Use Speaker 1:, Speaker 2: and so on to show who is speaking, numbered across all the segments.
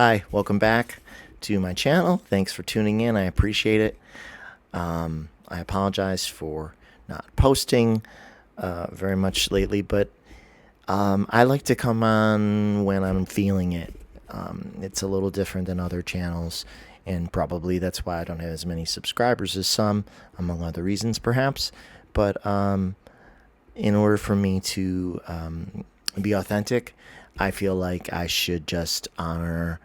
Speaker 1: Hi, welcome back to my channel. Thanks for tuning in. I appreciate it. I apologize for not posting very much lately, but I like to come on when I'm feeling it. It's a little different than other channels, and probably that's why I don't have as many subscribers as some, among other reasons perhaps. But in order for me to be authentic, I feel like I should just honor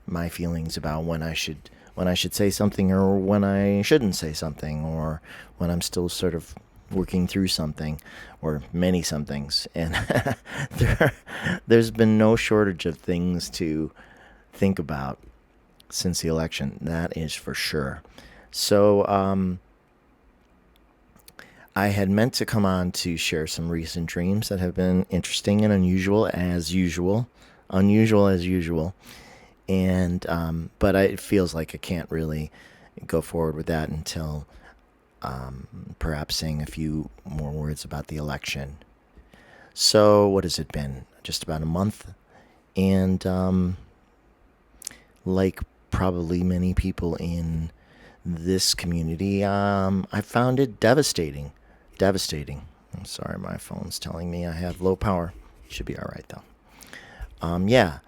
Speaker 1: my feelings about when I should say something or when I shouldn't say something, or when I'm still sort of working through something or many somethings. And there's been no shortage of things to think about since the election. That is for sure. So I had meant to come on to share some recent dreams that have been interesting and unusual as usual. Unusual as usual. And but it feels like I can't really go forward with that until perhaps saying a few more words about the election. So what has it been? Just about a month, and like probably many people in this community, I found it devastating. Devastating. I'm sorry, my phone's telling me I have low power. Should be all right though. Yeah,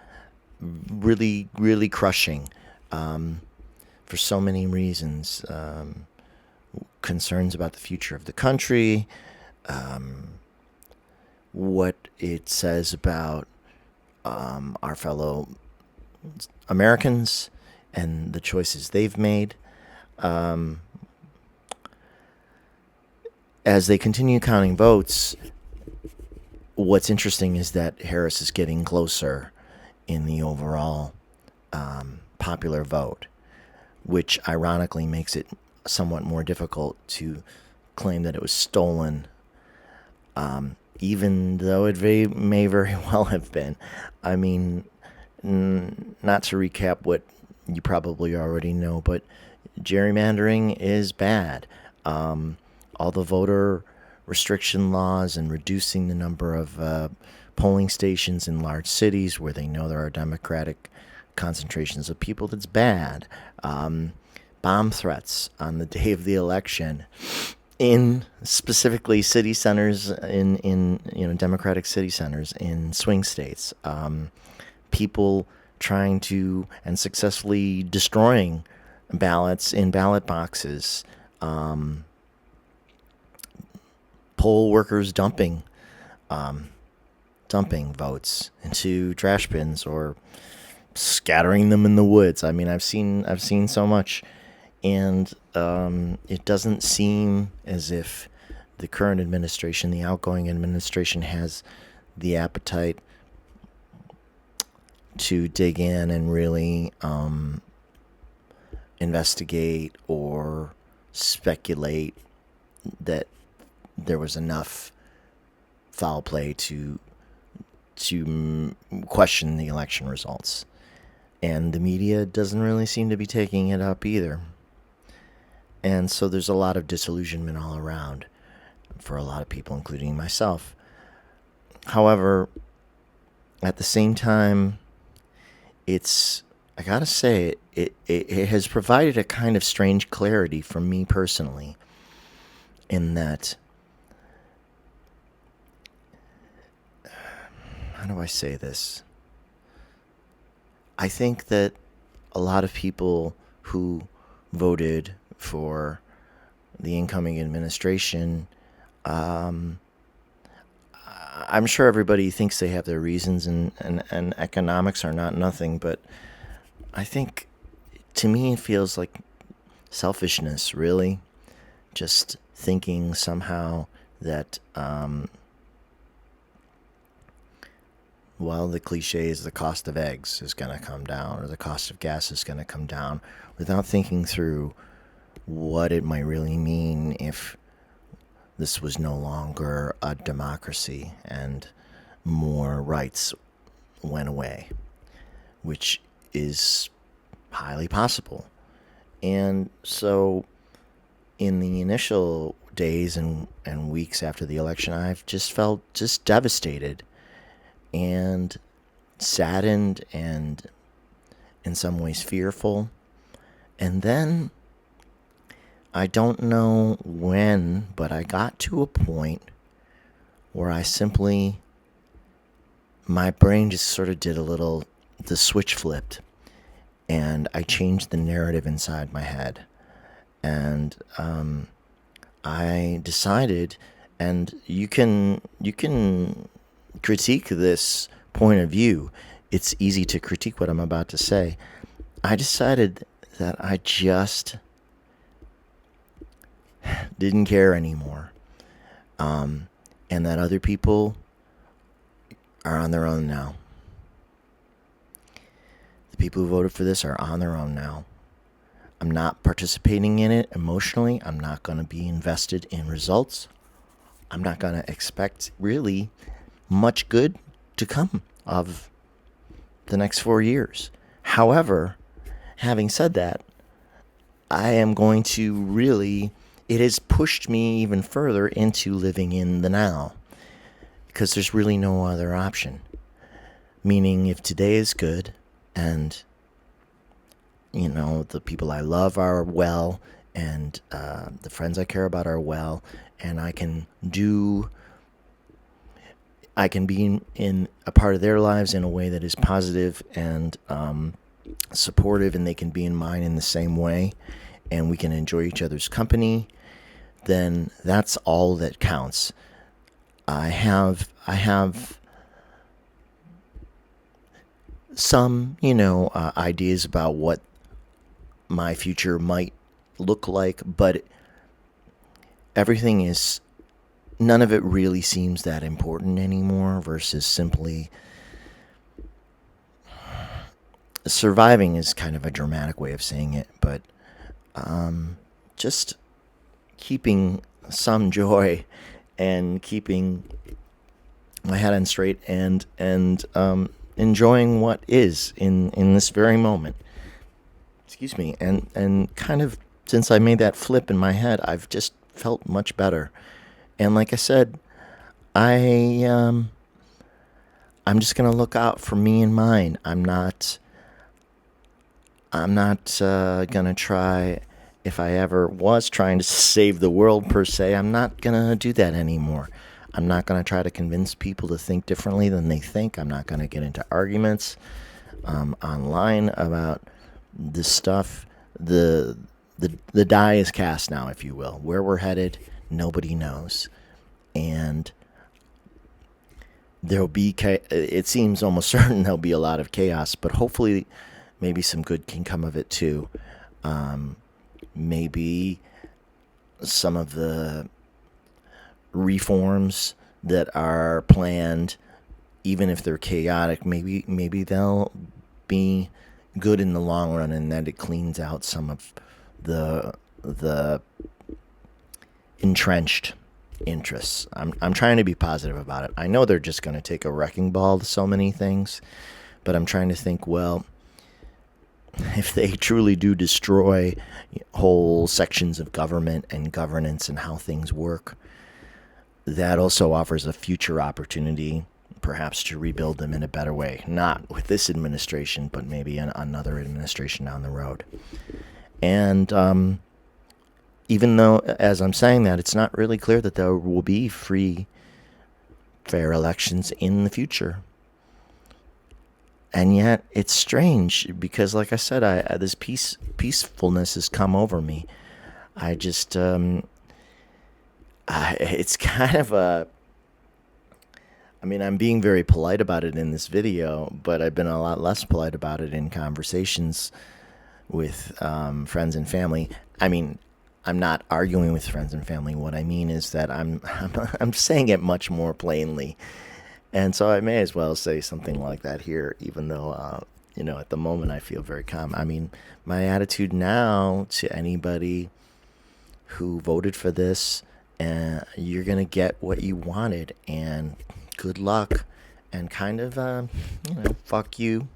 Speaker 1: really, really crushing for so many reasons. Concerns about the future of the country, what it says about our fellow Americans and the choices they've made. As they continue counting votes, what's interesting is that Harris is getting closer in the overall popular vote, which ironically makes it somewhat more difficult to claim that it was stolen, even though it may very well have been. I mean, not to recap what you probably already know, but gerrymandering is bad. All the voter restriction laws and reducing the number of polling stations in large cities where they know there are Democratic concentrations of people, that's bad. Bomb threats on the day of the election in specifically city centers, in Democratic city centers in swing states. People trying to and successfully destroying ballots in ballot boxes. Poll workers dumping votes into trash bins or scattering them in the woods. I mean, I've seen so much, and it doesn't seem as if the current administration, the outgoing administration, has the appetite to dig in and really investigate or speculate that there was enough foul play to question the election results. And the media doesn't really seem to be taking it up either. And so there's a lot of disillusionment all around for a lot of people, including myself. However, at the same time, I gotta say, it has provided a kind of strange clarity for me personally, in that, how do I say this? I think that a lot of people who voted for the incoming administration, I'm sure everybody thinks they have their reasons, and economics are not nothing, but I think, to me, it feels like selfishness, really. Just thinking somehow that, well, the cliche is the cost of eggs is going to come down, or the cost of gas is going to come down, without thinking through what it might really mean if this was no longer a democracy and more rights went away, which is highly possible. And so in the initial days and weeks after the election, I've just felt just devastated and saddened and in some ways fearful. And then, I don't know when, but I got to a point where my brain just sort of did the switch flipped, and I changed the narrative inside my head. And I decided, and you can critique this point of view. It's easy to critique what I'm about to say. I decided that I just didn't care anymore, and that other people are on their own now. The people who voted for this are on their own now. I'm not participating in it emotionally. I'm not going to be invested in results. I'm not going to expect really much good to come of the next 4 years. However, having said that, I am going to really, it has pushed me even further into living in the now, because there's really no other option. Meaning, if today is good and the people I love are well, and the friends I care about are well, and I can be in a part of their lives in a way that is positive and supportive, and they can be in mine in the same way, and we can enjoy each other's company, then that's all that counts. I have some, ideas about what my future might look like, but none of it really seems that important anymore, versus simply surviving is kind of a dramatic way of saying it, but just keeping some joy and keeping my head on straight and enjoying what is in this very moment. Excuse me. And kind of, since I made that flip in my head, I've just felt much better. And like I said, I'm just gonna look out for me and mine. I'm not gonna try. If I ever was trying to save the world per se, I'm not gonna do that anymore. I'm not gonna try to convince people to think differently than they think. I'm not gonna get into arguments online about this stuff. The die is cast now, if you will. Where we're headed, nobody knows. And it seems almost certain there'll be a lot of chaos, but hopefully maybe some good can come of it too. Maybe some of the reforms that are planned, even if they're chaotic, maybe they'll be good in the long run, and that it cleans out some of the entrenched interests. I'm trying to be positive about it. I know they're just going to take a wrecking ball to so many things, but I'm trying to think, well, if they truly do destroy whole sections of government and governance and how things work, that also offers a future opportunity, perhaps, to rebuild them in a better way. Not with this administration, but maybe another administration down the road. And even though, as I'm saying that, it's not really clear that there will be free, fair elections in the future. And yet, it's strange because, like I said, this peacefulness has come over me. I just, it's kind of I'm being very polite about it in this video, but I've been a lot less polite about it in conversations with friends and family. I'm not arguing with friends and family. What I mean is that I'm saying it much more plainly. And so I may as well say something like that here, even though, at the moment I feel very calm. My attitude now to anybody who voted for this, you're going to get what you wanted, and good luck, and kind of, fuck you.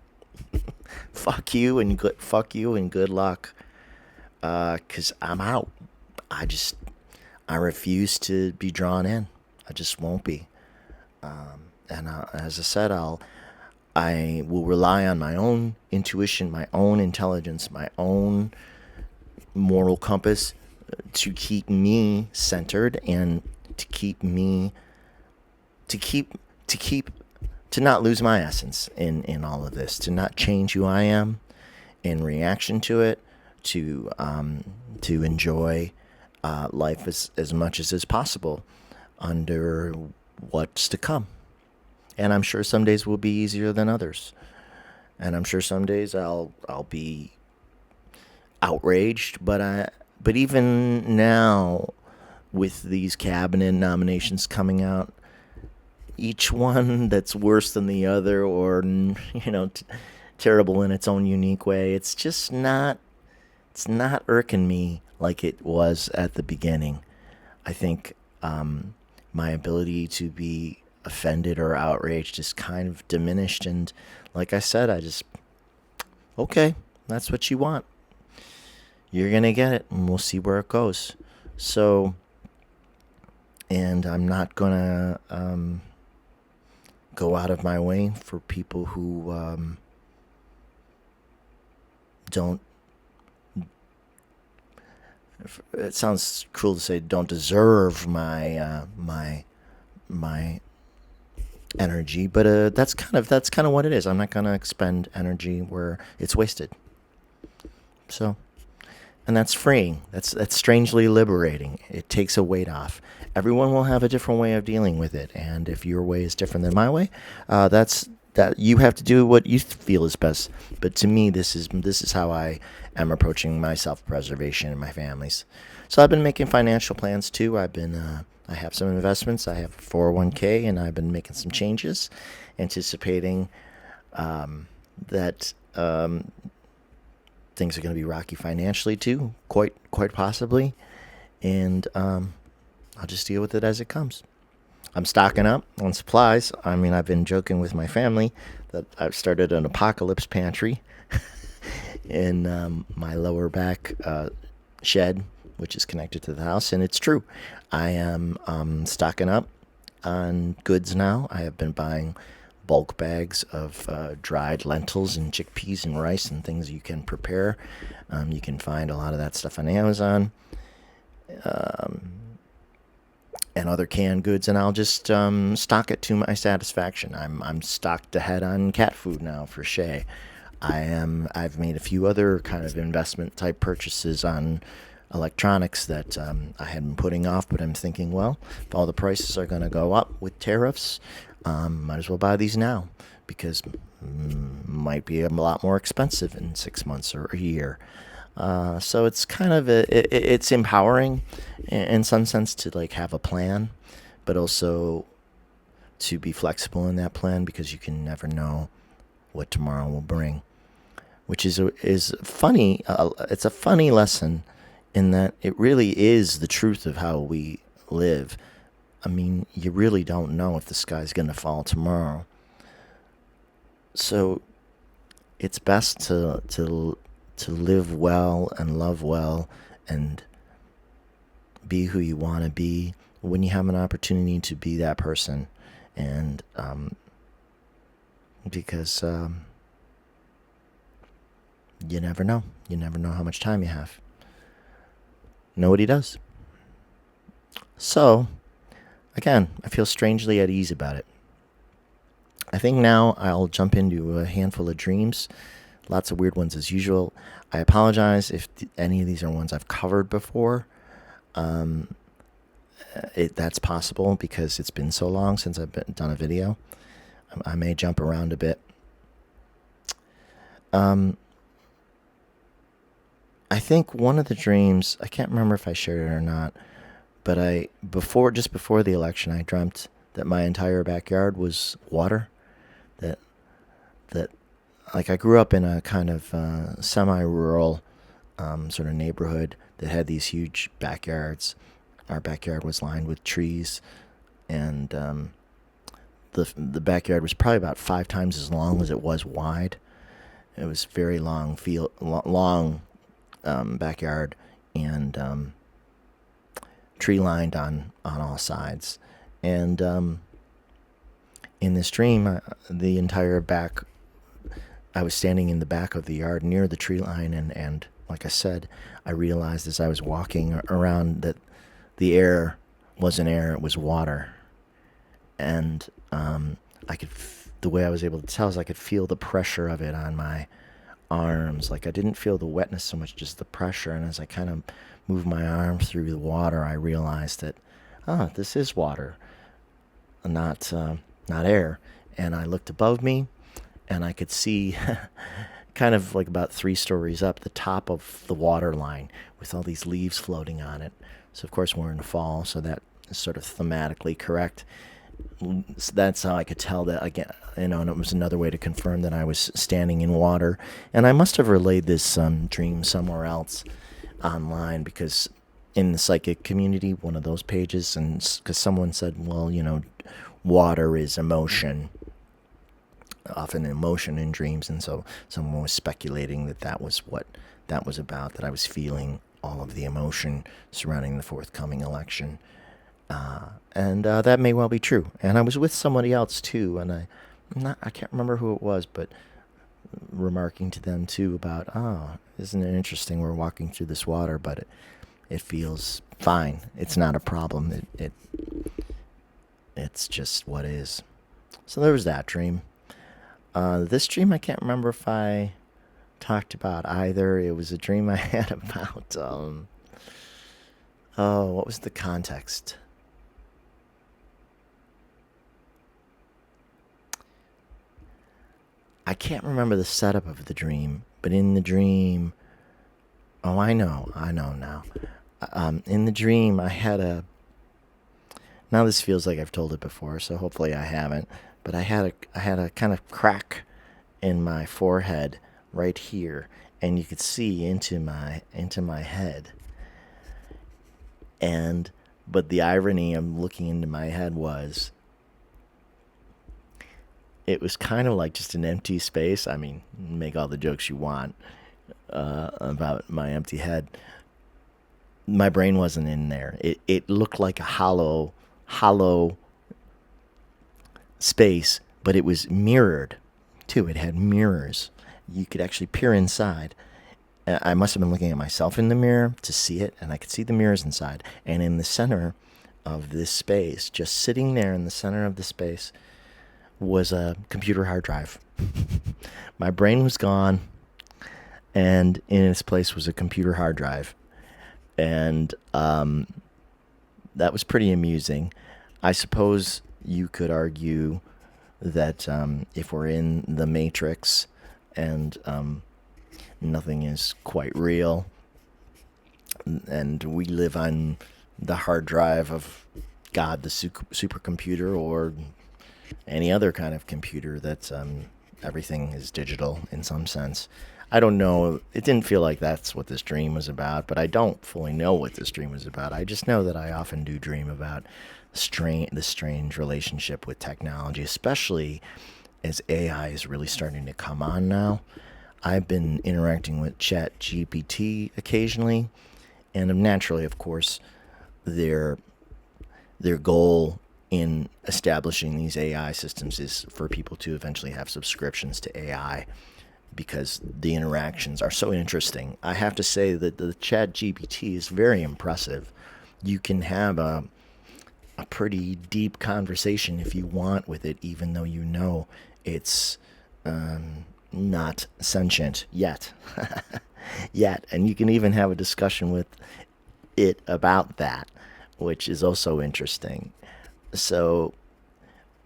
Speaker 1: Fuck you and good luck, 'cause I'm out. I refuse to be drawn in. I just won't be. And as I said, I will rely on my own intuition, my own intelligence, my own moral compass to keep me centered and to keep me to keep to keep to not lose my essence in all of this, to not change who I am in reaction to it, to enjoy life as much as is possible under what's to come. And I'm sure some days will be easier than others. And I'm sure some days I'll be outraged, but even now with these cabinet nominations coming out, each one that's worse than the other, or terrible in its own unique way, it's not irking me like it was at the beginning. I think my ability to be offended or outraged is kind of diminished, and like I said, I just, okay, that's what you want, you're gonna get it, and we'll see where it goes. So, and I'm not gonna go out of my way for people who don't. It sounds cruel to say don't deserve my energy, but that's kind of what it is. I'm not gonna expend energy where it's wasted. So, and that's freeing. That's strangely liberating. It takes a weight off. Everyone will have a different way of dealing with it, and if your way is different than my way, that you have to do what you feel is best. But to me, this is how I am approaching my self-preservation and my family's. So I've been making financial plans too. I have some investments. I have a 401k, and I've been making some changes, anticipating that things are going to be rocky financially too, quite possibly, and I'll just deal with it as it comes. I'm stocking up on supplies. I mean, I've been joking with my family that I've started an apocalypse pantry in my lower back shed, which is connected to the house, and it's true. I am stocking up on goods now. I have been buying bulk bags of dried lentils and chickpeas and rice and things you can prepare. You can find a lot of that stuff on Amazon. And other canned goods, and I'll just stock it to my satisfaction. I'm stocked ahead on cat food now for Shay. I've made a few other kind of investment type purchases on electronics that I had been putting off, but I'm thinking, well, if all the prices are going to go up with tariffs, might as well buy these now, because might be a lot more expensive in 6 months or a year. So it's kind of it's empowering in some sense to like have a plan, but also to be flexible in that plan, because you can never know what tomorrow will bring, which is funny. It's a funny lesson in that it really is the truth of how we live. I mean, you really don't know if the sky's going to fall tomorrow. So it's best to live well and love well and be who you want to be when you have an opportunity to be that person. And because you never know. You never know how much time you have. Nobody does. So, again, I feel strangely at ease about it. I think now I'll jump into a handful of dreams. Lots of weird ones as usual. I apologize if any of these are ones I've covered before. That's possible because it's been so long since I've done a video. I may jump around a bit. I think one of the dreams, I can't remember if I shared it or not, but just before the election, I dreamt that my entire backyard was water. That like I grew up in a kind of semi-rural sort of neighborhood that had these huge backyards. Our backyard was lined with trees, and the backyard was probably about 5 times as long as it was wide. It was very long backyard, and tree lined on all sides. And in this dream, the entire back, I was standing in the back of the yard near the tree line, and like I said, I realized as I was walking around that the air wasn't air, it was water. And the way I was able to tell is I could feel the pressure of it on my arms. Like I didn't feel the wetness so much, just the pressure. And as I kind of moved my arm through the water, I realized that, oh, this is water, not air. And I looked above me, and I could see kind of like about 3 stories up the top of the water line with all these leaves floating on it. So of course we're in the fall, so that is sort of thematically correct. So that's how I could tell that again, and it was another way to confirm that I was standing in water. And I must have relayed this dream somewhere else online, because in the psychic community, one of those pages, and because someone said, well, water is emotion, often emotion in dreams, and so someone was speculating that that was what that was about, that I was feeling all of the emotion surrounding the forthcoming election. And that may well be true. And I was with somebody else too, and I can't remember who it was, but remarking to them too about, oh, isn't it interesting? We're walking through this water, but it feels fine. It's not a problem. It's just what is. So there was that dream. This dream, I can't remember if I talked about either. It was a dream I had about, what was the context? I can't remember the setup of the dream, but in the dream, oh, I know now. In the dream, I had now this feels like I've told it before, so hopefully I haven't, but I had a kind of crack in my forehead right here, and you could see into my head. But the irony of looking into my head was, it was kind of like just an empty space. I mean, make all the jokes you want about my empty head. My brain wasn't in there. It looked like a hollow space, but it was mirrored too. It had mirrors. You could actually peer inside. I must have been looking at myself in the mirror to see it, and I could see the mirrors inside. And in the center of this space, just sitting there in the center of the space, was a computer hard drive. My brain was gone, and in its place was a computer hard drive. And that was pretty amusing. I suppose you could argue that if we're in the Matrix and nothing is quite real, and we live on the hard drive of God, the supercomputer, or any other kind of computer, that everything is digital in some sense. I don't know. It didn't feel like that's what this dream was about, but I don't fully know what this dream was about. I just know that I often do dream about the strange relationship with technology, especially as AI is really starting to come on now. I've been interacting with ChatGPT occasionally, and naturally, of course, their goal in establishing these AI systems is for people to eventually have subscriptions to AI, because the interactions are so interesting. I have to say that the ChatGPT is very impressive. You can have a pretty deep conversation if you want with it, even though it's not sentient yet. And you can even have a discussion with it about that, which is also interesting. So,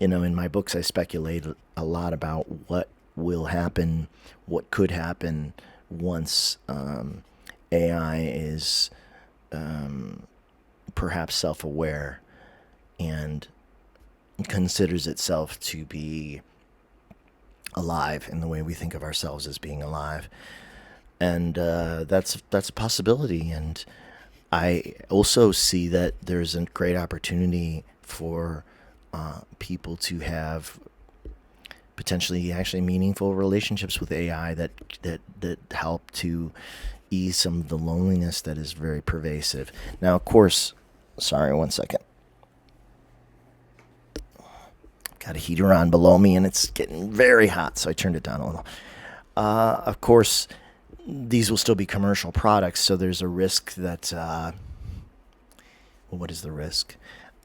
Speaker 1: in my books, I speculate a lot about what will happen, what could happen once AI is perhaps self-aware and considers itself to be alive in the way we think of ourselves as being alive. And that's a possibility. And I also see that there's a great opportunity for people to have potentially actually meaningful relationships with AI that help to ease some of the loneliness that is very pervasive. Now, of course, sorry, one second. got a heater on below me, and it's getting very hot, so I turned it down a little. Of course, these will still be commercial products, so there's a risk that. Well, what is the risk?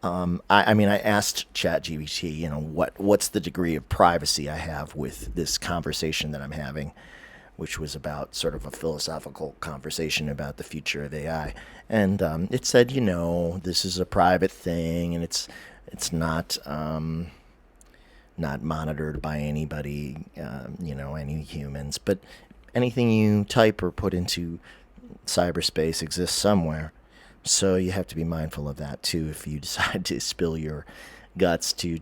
Speaker 1: I mean, I asked ChatGPT, what's the degree of privacy I have with this conversation that I'm having, which was about sort of a philosophical conversation about the future of AI, and it said, this is a private thing, and it's not monitored by anybody, any humans, but anything you type or put into cyberspace exists somewhere. So you have to be mindful of that too if you decide to spill your guts to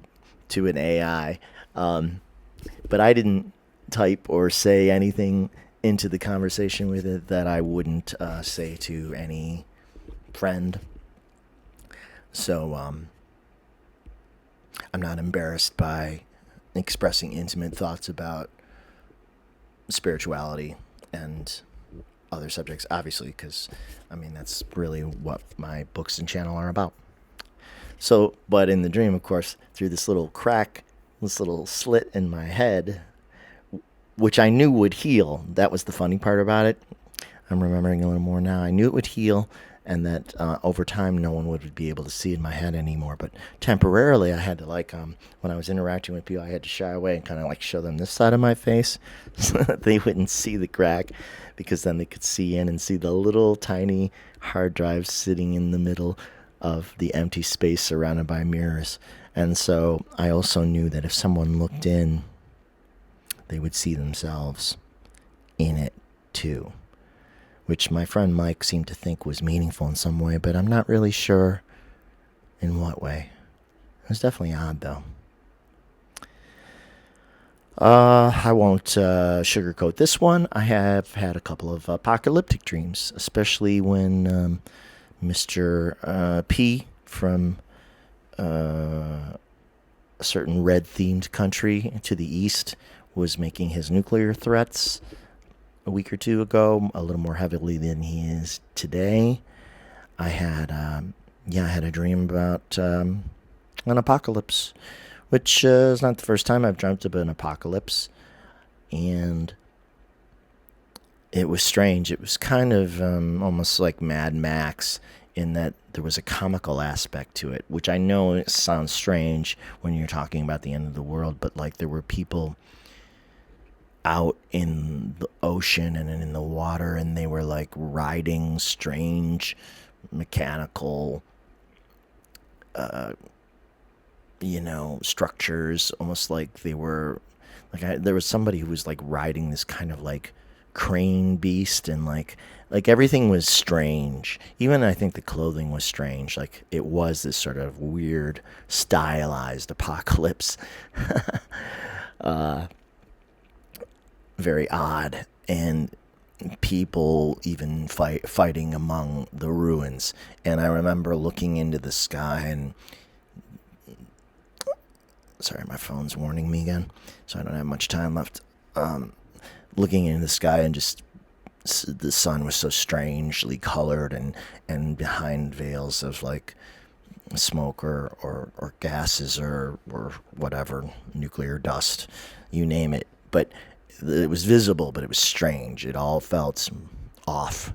Speaker 1: an AI. But I didn't type or say anything into the conversation with it that I wouldn't say to any friend. So I'm not embarrassed by expressing intimate thoughts about spirituality and other subjects, obviously, because that's really what my books and channel are about. So, but in the dream, of course, through this little crack, this little slit in my head, which I knew would heal. That was the funny part about it. I'm remembering a little more now. I knew it would heal, and that over time no one would be able to see in my head anymore. But temporarily I had to, when I was interacting with people, I had to shy away and kind of show them this side of my face so that they wouldn't see the crack, because then they could see in and see the little tiny hard drive sitting in the middle of the empty space surrounded by mirrors. And so I also knew that if someone looked in, they would see themselves in it too, which my friend Mike seemed to think was meaningful in some way, but I'm not really sure in what way. It was definitely odd, though. I won't sugarcoat this one. I have had a couple of apocalyptic dreams, especially when Mr. P from a certain red-themed country to the east was making his nuclear threats a week or two ago, a little more heavily than he is today. I had a dream about an apocalypse, which is not the first time I've dreamt of an apocalypse, and it was strange. It was kind of almost like Mad Max, in that there was a comical aspect to it, which I know it sounds strange when you're talking about the end of the world, but there were people out in the ocean and in the water, and they were riding strange mechanical structures, almost like they were there was somebody who was riding this kind of crane beast, and everything was strange. Even I think the clothing was strange. It was this sort of weird stylized apocalypse. Very odd, and people even fighting among the ruins. And I remember looking into the sky, and sorry, my phone's warning me again, so I don't have much time left. Looking into the sky, and just the sun was so strangely colored, and behind veils of smoke or gases or whatever, nuclear dust, you name it. But it was visible, but it was strange. It all felt off,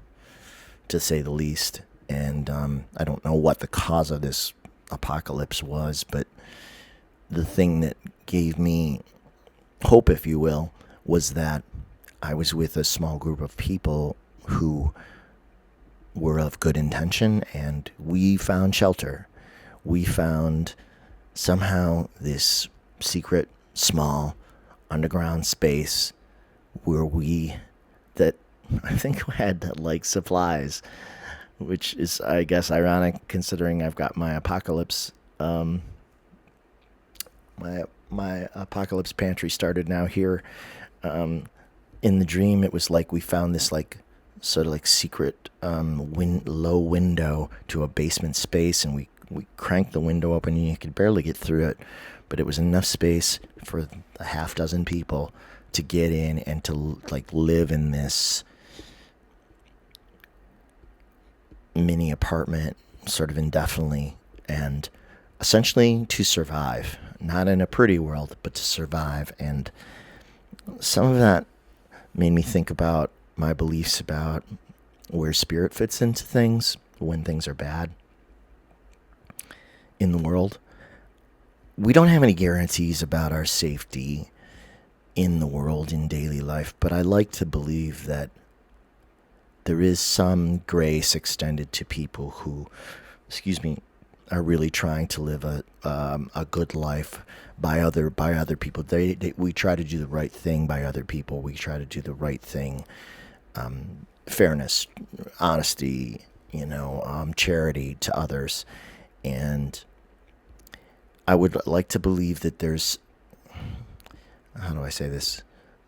Speaker 1: to say the least. And I don't know what the cause of this apocalypse was, but the thing that gave me hope, if you will, was that I was with a small group of people who were of good intention, and we found shelter. We found somehow this secret, small, underground space that I think had supplies, which is, I guess, ironic considering I've got my apocalypse my apocalypse pantry started now here. In the dream, it was we found this sort of secret low window to a basement space, and we cranked the window open, and you could barely get through it, but it was enough space for a half dozen people to get in and to live in this mini apartment sort of indefinitely, and essentially to survive. not in a pretty world, but to survive. And some of that made me think about my beliefs about where spirit fits into things when things are bad in the world. We don't have any guarantees about our safety in the world, in daily life, but I like to believe that there is some grace extended to people who, are really trying to live a good life by other people. We try to do the right thing by other people. We try to do the right thing, fairness, honesty, charity to others, and I would like to believe that there's, how do I say this?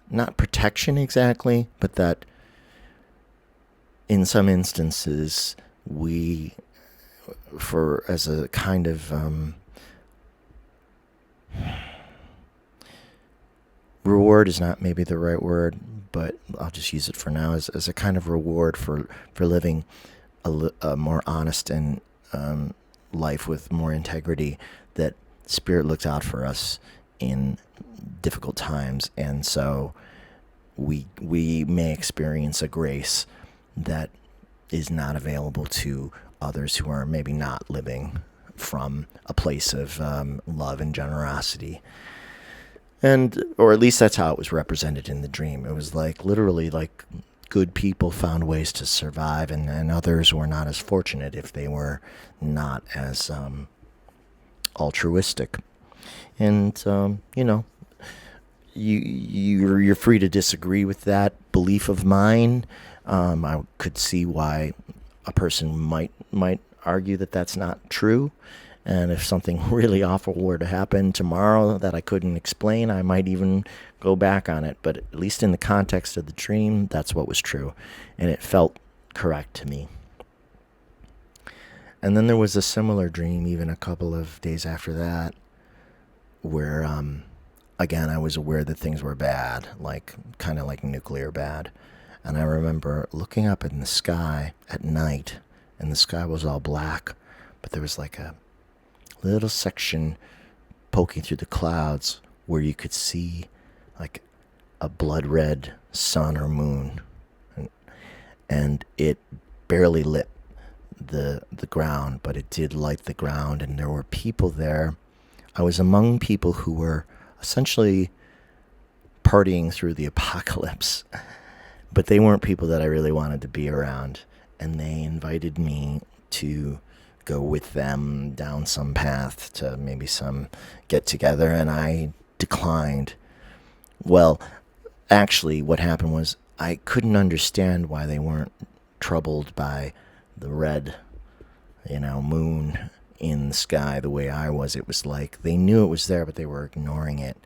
Speaker 1: Not protection exactly, but that in some instances as a kind of reward is not maybe the right word, but I'll just use it for now as a kind of reward for living a more honest and life with more integrity, that Spirit looks out for us in difficult times, and so we may experience a grace that is not available to others who are maybe not living from a place of love and generosity. And, or at least that's how it was represented in the dream. It was like, literally, like, good people found ways to survive, and others were not as fortunate if they were not as altruistic. And, you're free to disagree with that belief of mine. I could see why a person might argue that that's not true. And if something really awful were to happen tomorrow that I couldn't explain, I might even go back on it. But at least in the context of the dream, that's what was true. And it felt correct to me. And then there was a similar dream even a couple of days after that, where, again, I was aware that things were bad, like kind of like nuclear bad. And I remember looking up in the sky at night, and the sky was all black, but there was like a little section poking through the clouds where you could see like a blood red sun or moon, and it barely lit the ground, but it did light the ground, and there were people there. I was among people who were essentially partying through the apocalypse, but they weren't people that I really wanted to be around, and they invited me to go with them down some path to maybe some get together, and I declined. Well, actually what happened was I couldn't understand why they weren't troubled by the red, moon in the sky the way I was. It was like they knew it was there, but they were ignoring it,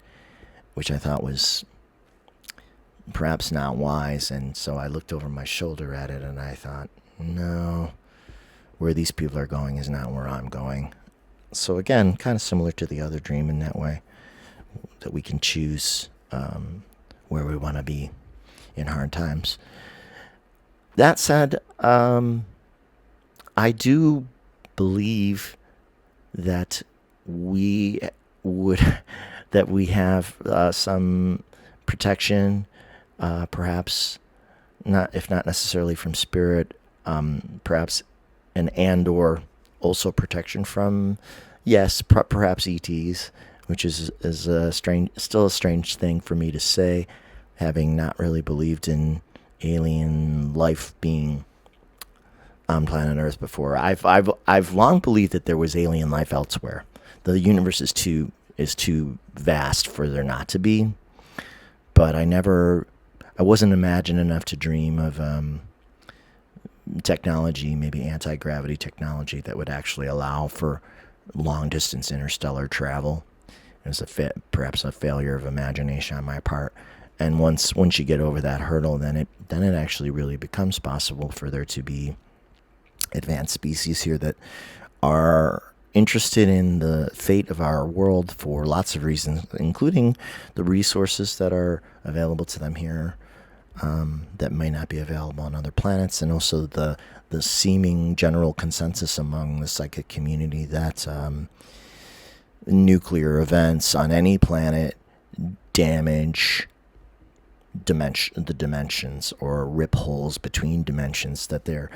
Speaker 1: which I thought was perhaps not wise. And so I looked over my shoulder at it, and I thought, no, where these people are going is not where I'm going. So again, kind of similar to the other dream in that way, that we can choose where we want to be in hard times. That said, I do believe that we have some protection, perhaps not, if not necessarily from spirit, perhaps and/or also protection from, yes, perhaps ETs, which is still a strange thing for me to say, having not really believed in alien life being on planet Earth before. I've long believed that there was alien life elsewhere. The universe is too vast for there not to be, but I wasn't imagined enough to dream of technology, maybe anti-gravity technology, that would actually allow for long-distance interstellar travel. It was perhaps a failure of imagination on my part. And once you get over that hurdle, then it actually really becomes possible for there to be advanced species here that are interested in the fate of our world for lots of reasons, including the resources that are available to them here, that may not be available on other planets, and also the seeming general consensus among the psychic community that nuclear events on any planet damage the dimensions, or rip holes between dimensions, that they're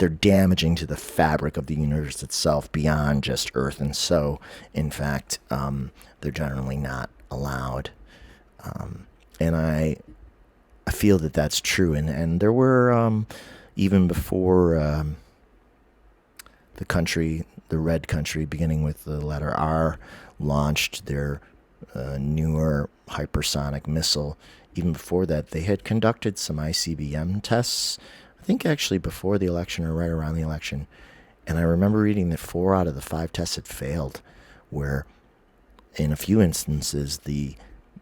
Speaker 1: damaging to the fabric of the universe itself beyond just Earth. And so, in fact, they're generally not allowed. And I feel that that's true. And there were, even before the Red Country, beginning with the letter R, launched their newer hypersonic missile. Even before that, they had conducted some ICBM tests, I think actually before the election or right around the election. And I remember reading that 4 out of the 5 tests had failed, where in a few instances the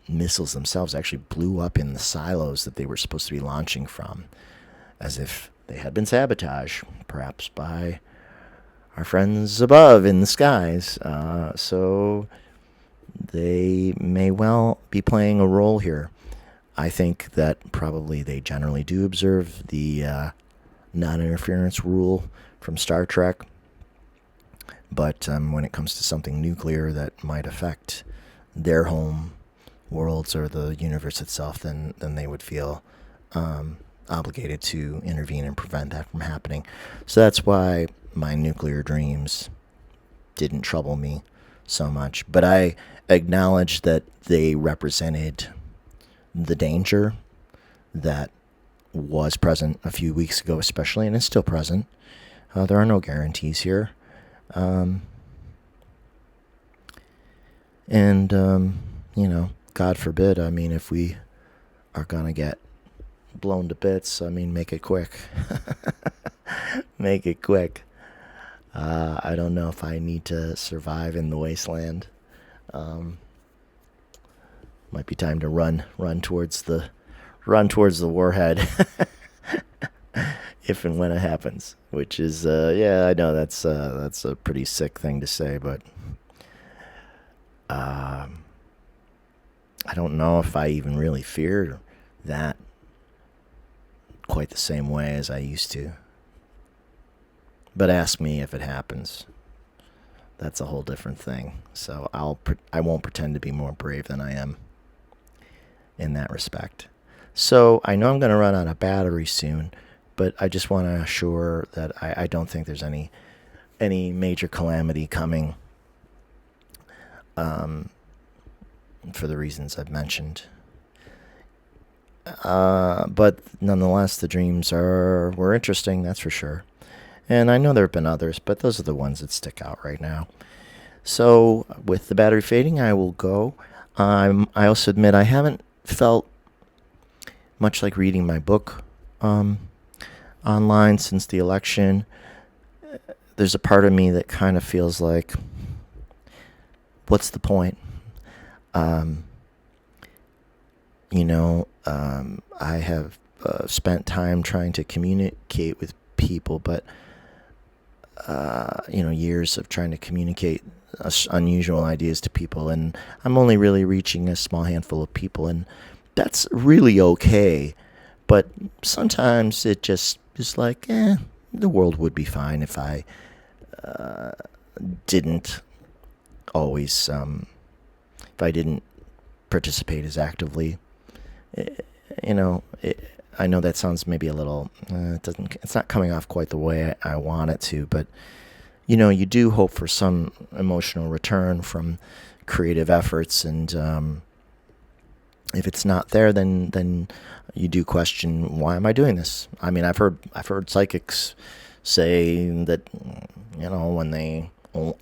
Speaker 1: missiles themselves actually blew up in the silos that they were supposed to be launching from, as if they had been sabotaged, perhaps by our friends above in the skies. So they may well be playing a role here. I think that probably they generally do observe the non-interference rule from Star Trek. But when it comes to something nuclear that might affect their home worlds or the universe itself, then they would feel obligated to intervene and prevent that from happening. So that's why my nuclear dreams didn't trouble me so much. But I acknowledge that they represented the danger that was present a few weeks ago, especially, and is still present. There are no guarantees here. God forbid, if we are going to get blown to bits, make it quick. Make it quick. I don't know if I need to survive in the wasteland. Might be time to run towards the warhead, if and when it happens. Which is, I know that's a pretty sick thing to say, but I don't know if I even really fear that quite the same way as I used to. But ask me if it happens. That's a whole different thing. So I won't pretend to be more brave than I am in that respect. So I know I'm going to run out of battery soon, but I just want to assure that I don't think there's any major calamity coming, for the reasons I've mentioned. But nonetheless, the dreams were interesting, that's for sure. And I know there have been others, but those are the ones that stick out right now. So with the battery fading, I will go. I also admit I haven't felt much like reading my book online since the election. There's a part of me that kind of feels like, what's the point? I have spent time trying to communicate with people, but years of trying to communicate unusual ideas to people, and I'm only really reaching a small handful of people, and that's really okay. But sometimes it just is like, the world would be fine if I didn't always, if I didn't participate as actively. I know that sounds maybe a little, it's not coming off quite the way I want it to, but you do hope for some emotional return from creative efforts, and if it's not there, then you do question, why am I doing this? I've heard psychics say that when they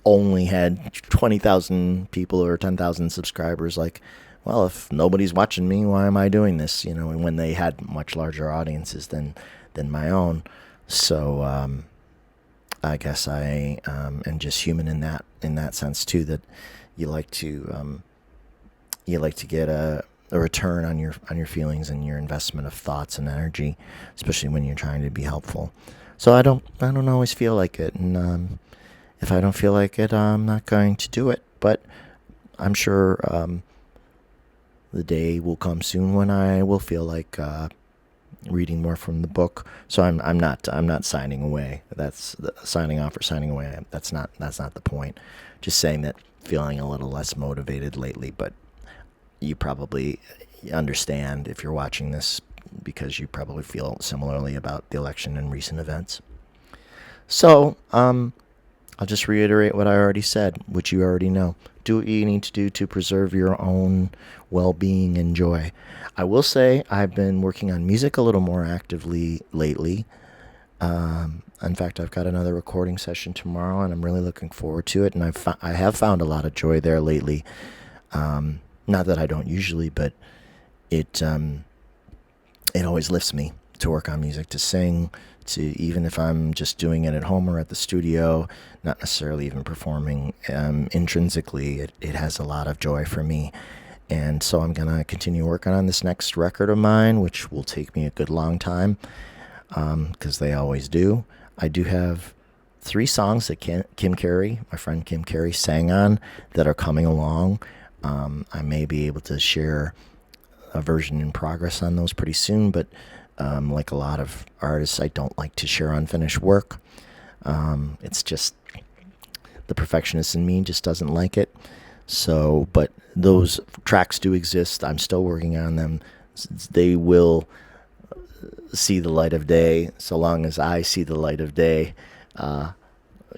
Speaker 1: only had 20,000 people or 10,000 subscribers, like, well, if nobody's watching me, why am I doing this? And when they had much larger audiences than my own. So I guess I am just human in that sense too. That you like to get a return on your feelings and your investment of thoughts and energy, especially when you're trying to be helpful. So I don't always feel like it, and if I don't feel like it, I'm not going to do it. But I'm sure the day will come soon when I will feel like reading more from the book. So I'm not signing away. That's signing off or signing away. That's not the point. Just saying that feeling a little less motivated lately, but you probably understand if you're watching this because you probably feel similarly about the election and recent events. So, I'll just reiterate what I already said, which you already know. Do what you need to do to preserve your own well-being and joy. I will say I've been working on music a little more actively lately. In fact, I've got another recording session tomorrow, and I'm really looking forward to it. And I have found a lot of joy there lately. Not that I don't usually, but it always lifts me to work on music, to sing, to even if I'm just doing it at home or at the studio, not necessarily even performing intrinsically, it has a lot of joy for me. And so I'm going to continue working on this next record of mine, which will take me a good long time, because they always do. I do have 3 songs that Kim Carey, my friend Kim Carey, sang on that are coming along. I may be able to share a version in progress on those pretty soon, but like a lot of artists, I don't like to share unfinished work. It's just the perfectionist in me just doesn't like it. So, but those tracks do exist. I'm still working on them. They will see the light of day so long as I see the light of day,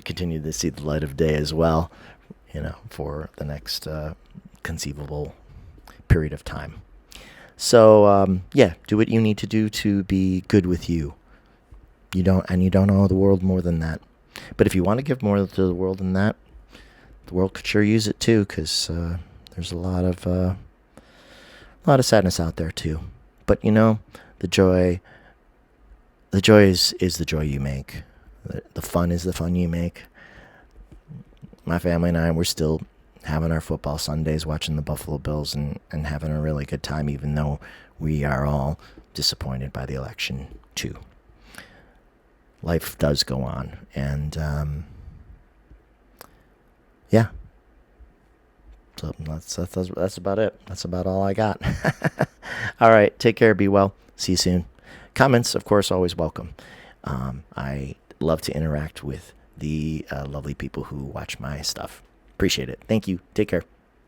Speaker 1: continue to see the light of day as well, for the next conceivable period of time. So, do what you need to do to be good with you. You don't owe the world more than that. But if you want to give more to the world than that, the world could sure use it too, because there's a lot of sadness out there too. But the joy is the joy you make. The fun is the fun you make. My family and I, we're still having our football Sundays, watching the Buffalo Bills and having a really good time, even though we are all disappointed by the election too. Life does go on, and so that's about it. That's about all I got. All right, take care, be well, see you soon. Comments, of course, always welcome. I love to interact with the lovely people who watch my stuff. Appreciate it. Thank you. Take care.